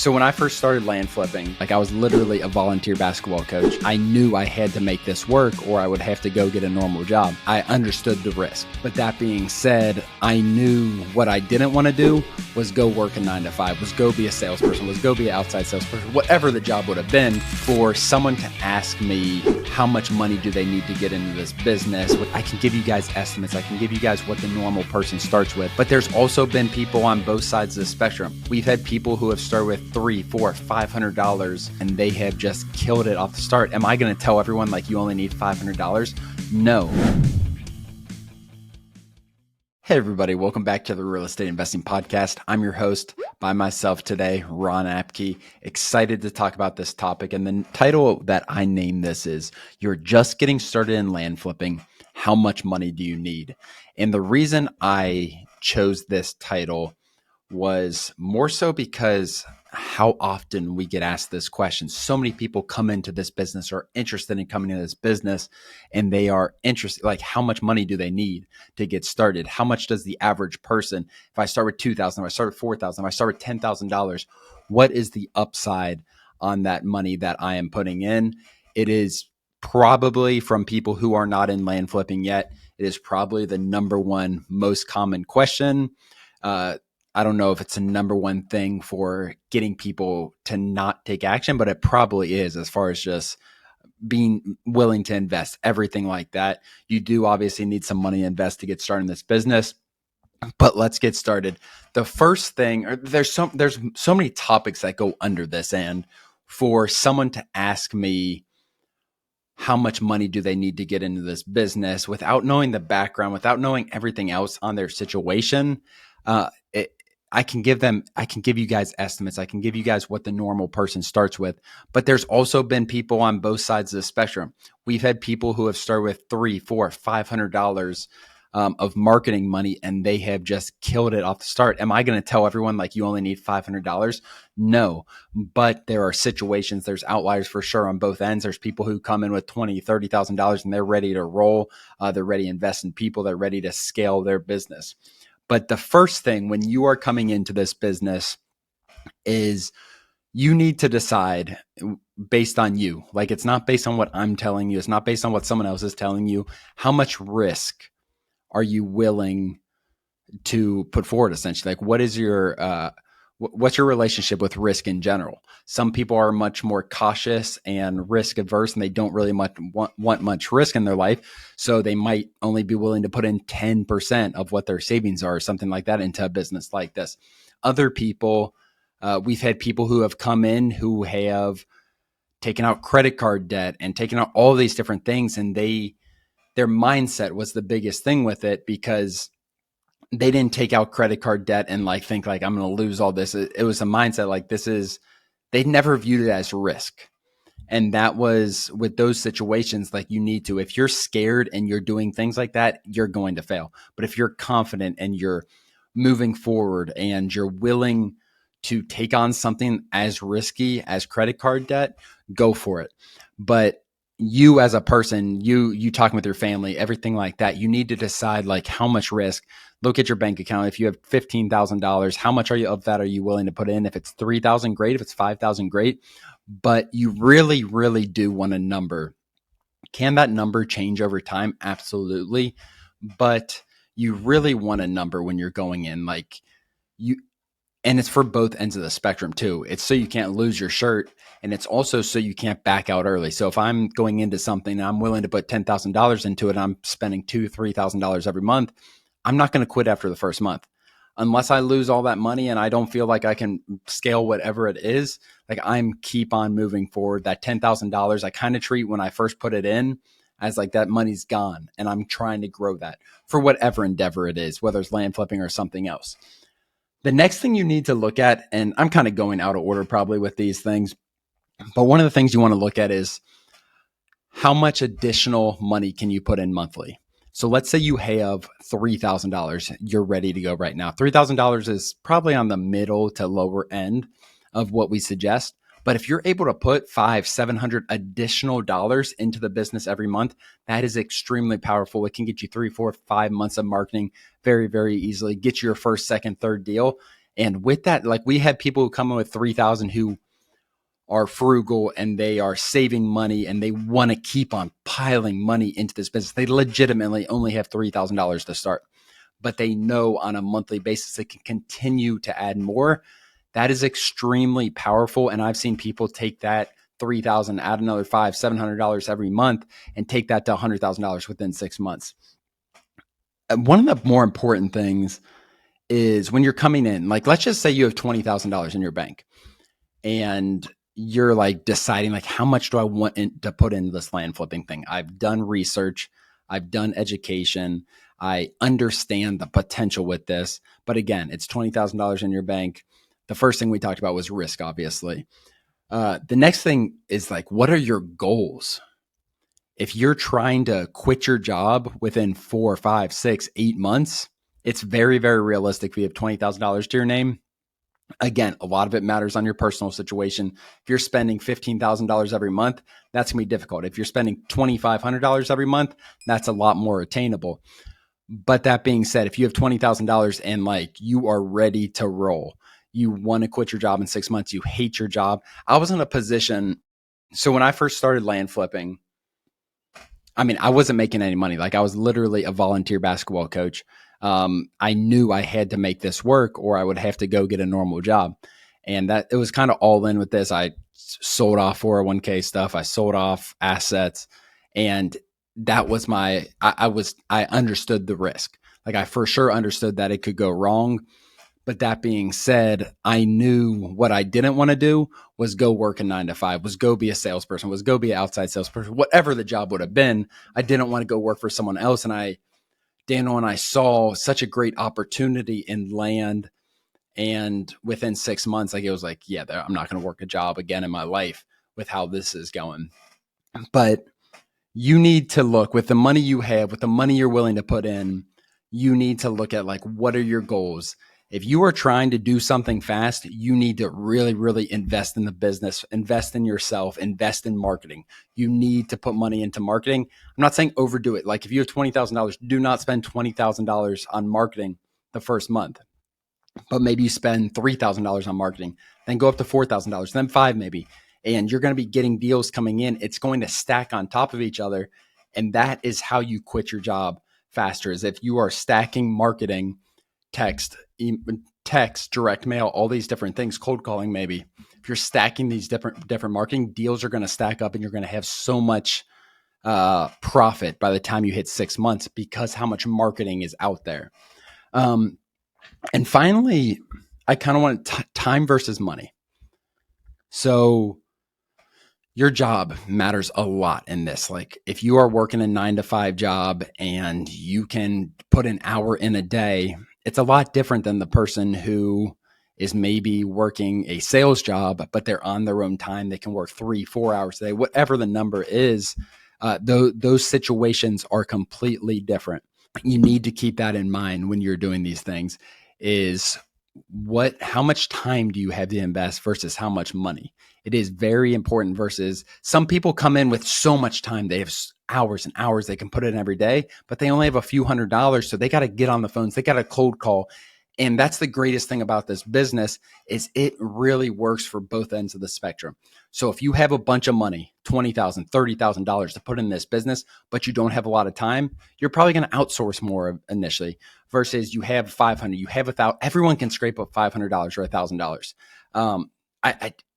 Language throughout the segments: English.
So when I first started land flipping, I was literally a volunteer basketball coach. I knew I had to make this work or I would have to go get a normal job. I understood the risk. But that being said, I knew what I didn't want to do was go work a 9-to-5, was go be a salesperson, was go be an outside salesperson, whatever the job would have been. For someone to ask me how much money do they need to get into this business, I can give you guys estimates. I can give you guys what the normal person starts with. But there's also been people on both sides of the spectrum. We've had people who have started with $300, $400, $500 and they have just killed it off the start. Am I going to tell everyone you only need $500? No. Hey everybody, welcome back to the Real Estate Investing Podcast. I'm your host by myself today, Ron Apke. Excited to talk about this topic. And the title that I named this is, You're Just Getting Started in Land Flipping. How much money do you need? And the reason I chose this title was more so because how often we get asked this question. So many people come into this business or are interested in coming into this business, and they are interested, how much money do they need to get started? How much does the average person, if I start with $2,000, if I start with $4,000, if I start with $10,000, what is the upside on that money that I am putting in? It is probably, from people who are not in land flipping yet, it is probably the number one most common question. I don't know if it's a number one thing for getting people to not take action, but it probably is, as far as just being willing to invest, everything like that. You do obviously need some money to invest to get started in this business, but let's get started. The first thing, there's so many topics that go under this, and for someone to ask me how much money do they need to get into this business without knowing the background, without knowing everything else on their situation, I can give you guys estimates. I can give you guys what the normal person starts with, but there's also been people on both sides of the spectrum. We've had people who have started with $300, $400, $500 of marketing money, and they have just killed it off the start. Am I going to tell everyone you only need $500? No, but there are situations, there's outliers for sure on both ends. There's people who come in with $20,000, $30,000 and they're ready to roll. They're ready to invest in people. They're ready to scale their business. But the first thing when you are coming into this business is you need to decide based on you. It's not based on what I'm telling you. It's not based on what someone else is telling you. How much risk are you willing to put forward, essentially? What is what's your relationship with risk in general? Some people are much more cautious and risk averse, and they don't really want much risk in their life. So they might only be willing to put in 10% of what their savings are, or something like that, into a business like this. Other people, we've had people who have come in who have taken out credit card debt and taken out all these different things, and their mindset was the biggest thing with it, because they didn't take out credit card debt and think I'm going to lose all this. It was a mindset they never viewed it as risk. And that was with those situations, you need to, if you're scared and you're doing things like that, you're going to fail. But if you're confident and you're moving forward and you're willing to take on something as risky as credit card debt, go for it. But you as a person, you talking with your family, everything like that, you need to decide how much risk. Look at your bank account. If you have $15,000, how much of that are you willing to put in? If it's $3,000, great. If it's $5,000, great. But you really, really do want a number. Can that number change over time? Absolutely. But you really want a number when you're going in, and it's for both ends of the spectrum too. It's so you can't lose your shirt, and it's also so you can't back out early. So if I'm going into something and I'm willing to put $10,000 into it, and I'm spending $2,000, $3,000 every month, I'm not going to quit after the first month. Unless I lose all that money and I don't feel like I can scale whatever it is, I'm keep on moving forward. That $10,000 I kind of treat when I first put it in as that money's gone, and I'm trying to grow that for whatever endeavor it is, whether it's land flipping or something else. The next thing you need to look at, and I'm kind of going out of order probably with these things, but one of the things you want to look at is how much additional money can you put in monthly? So let's say you have $3,000. You're ready to go right now. $3,000 is probably on the middle to lower end of what we suggest. But if you're able to put $500, $700 additional dollars into the business every month, that is extremely powerful. It can get you 3, 4, 5 months of marketing very, very easily, get you your first, second, third deal. And with that, like we have people who come in with 3,000 who are frugal and they are saving money and they want to keep on piling money into this business. They legitimately only have $3,000 to start, but they know on a monthly basis they can continue to add more. That is extremely powerful. And I've seen people take that 3,000, add another $700 every month and take that to $100,000 within 6 months. And one of the more important things is when you're coming in, like, let's just say you have $20,000 in your bank and you're like deciding like, how much do I want to put into this land flipping thing? I've done research. I've done education. I understand the potential with this, but again, it's $20,000 in your bank. The first thing we talked about was risk, obviously. The next thing is like, what are your goals? If you're trying to quit your job within 4, 5, 6, 8 months, it's very, very realistic. If you have $20,000 to your name, again, a lot of it matters on your personal situation. If you're spending $15,000 every month, that's going to be difficult. If you're spending $2,500 every month, that's a lot more attainable. But that being said, if you have $20,000 and like you are ready to roll, you want to quit your job in 6 months, you hate your job. I was in a position. So when I first started land flipping, I mean, I wasn't making any money. Like I was literally a volunteer basketball coach. I knew I had to make this work or I would have to go get a normal job. And that it was kind of all in with this. I sold off 401k stuff. I sold off assets. And that was I understood the risk. Like I for sure understood that it could go wrong. But that being said, I knew what I didn't want to do was go work a 9 to 5, was go be a salesperson, was go be an outside salesperson, whatever the job would have been. I didn't want to go work for someone else. And Daniel and I saw such a great opportunity in land. And within 6 months, like it was like, yeah, I'm not going to work a job again in my life with how this is going. But you need to look with the money you have, with the money you're willing to put in, you need to look at like, what are your goals? If you are trying to do something fast, you need to really, really invest in the business, invest in yourself, invest in marketing. You need to put money into marketing. I'm not saying overdo it. Like if you have $20,000, do not spend $20,000 on marketing the first month, but maybe you spend $3,000 on marketing, then go up to $4,000, then $5,000 maybe. And you're going to be getting deals coming in. It's going to stack on top of each other. And that is how you quit your job faster, is if you are stacking marketing, text, direct mail, all these different things, cold calling maybe. If you're stacking these different marketing, deals are going to stack up and you're going to have so much profit by the time you hit 6 months because how much marketing is out there. And finally, I kind of want time versus money. So your job matters a lot in this. Like if you are working a 9 to 5 job and you can put an hour in a day, it's a lot different than the person who is maybe working a sales job, but they're on their own time. They can work 3-4 hours a day, whatever the number is. Those situations are completely different. You need to keep that in mind when you're doing these things is how much time do you have to invest versus how much money? It is very important versus some people come in with so much time. They have hours and hours they can put in every day, but they only have a few $100s. So they got to get on the phones. They got to cold call. And that's the greatest thing about this business is it really works for both ends of the spectrum. So if you have a bunch of money, $20,000, $30,000 to put in this business, but you don't have a lot of time, you're probably going to outsource more initially versus you have 500, you have 1,000. Everyone can scrape up $500 or $1,000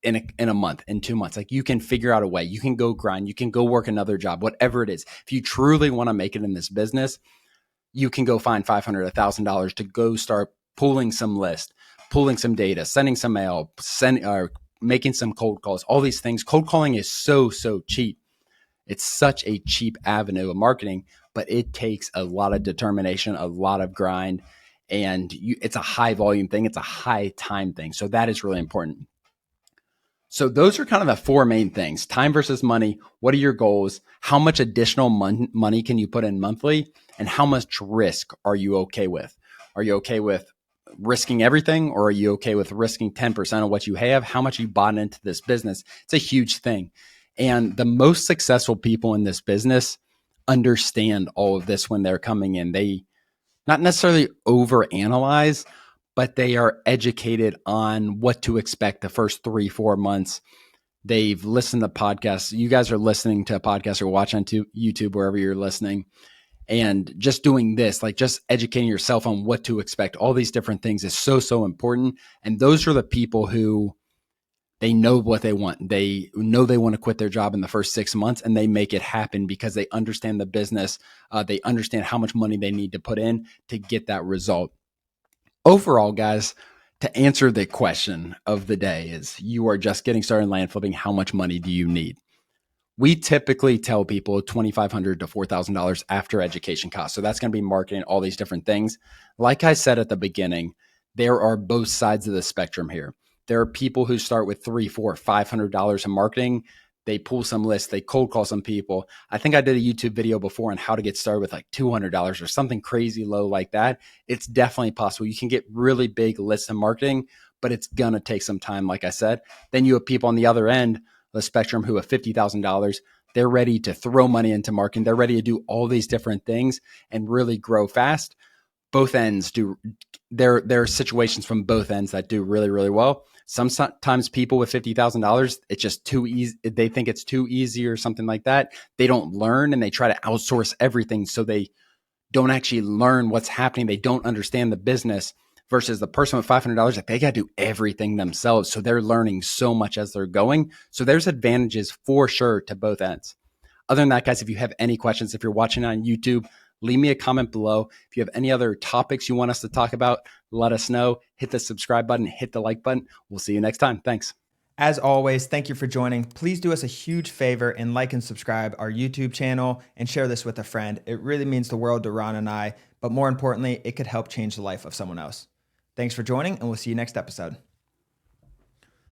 in a month, in 2 months. Like you can figure out a way. You can go grind. You can go work another job, whatever it is. If you truly want to make it in this business, you can go find $500, $1,000 to go start pulling some list, pulling some data, sending some mail, or making some cold calls, all these things. Cold calling is so cheap. It's such a cheap avenue of marketing, but it takes a lot of determination, a lot of grind, and it's a high volume thing. It's a high time thing. So that is really important. So those are kind of the 4 main things: time versus money. What are your goals? How much additional money can you put in monthly? And how much risk are you okay with? Are you okay with risking everything, or are you okay with risking 10% of what you have? How much you bought into this business? It's a huge thing. And the most successful people in this business understand all of this when they're coming in. They not necessarily overanalyze, but they are educated on what to expect the first 3-4 months. They've listened to podcasts. You guys are listening to a podcast or watching on YouTube, wherever you're listening. And just doing this, like just educating yourself on what to expect, all these different things is so, so important. And those are the people who they know what they want. They know they want to quit their job in the first 6 months, and they make it happen because they understand the business. They understand how much money they need to put in to get that result. Overall, guys, to answer the question of the day is you are just getting started in land flipping. How much money do you need? We typically tell people $2,500 to $4,000 after education costs. So that's going to be marketing, all these different things. Like I said at the beginning, there are both sides of the spectrum here. There are people who start with $300, $400, $500 in marketing. They pull some lists, they cold call some people. I think I did a YouTube video before on how to get started with like $200 or something crazy low like that. It's definitely possible. You can get really big lists in marketing, but it's going to take some time, like I said. Then you have people on the other end, the spectrum, who have $50,000. They're ready to throw money into marketing. They're ready to do all these different things and really grow fast. Both ends do. There are situations from both ends that do really, really well. Sometimes people with $50,000, it's just too easy. They think it's too easy or something like that. They don't learn and they try to outsource everything. So they don't actually learn what's happening. They don't understand the business. Versus the person with $500, that they got to do everything themselves. So they're learning so much as they're going. So there's advantages for sure to both ends. Other than that, guys, if you have any questions, if you're watching on YouTube, leave me a comment below. If you have any other topics you want us to talk about, let us know. Hit the subscribe button, hit the like button. We'll see you next time. Thanks. As always, thank you for joining. Please do us a huge favor and like and subscribe our YouTube channel and share this with a friend. It really means the world to Ron and I, but more importantly, it could help change the life of someone else. Thanks for joining, and we'll see you next episode.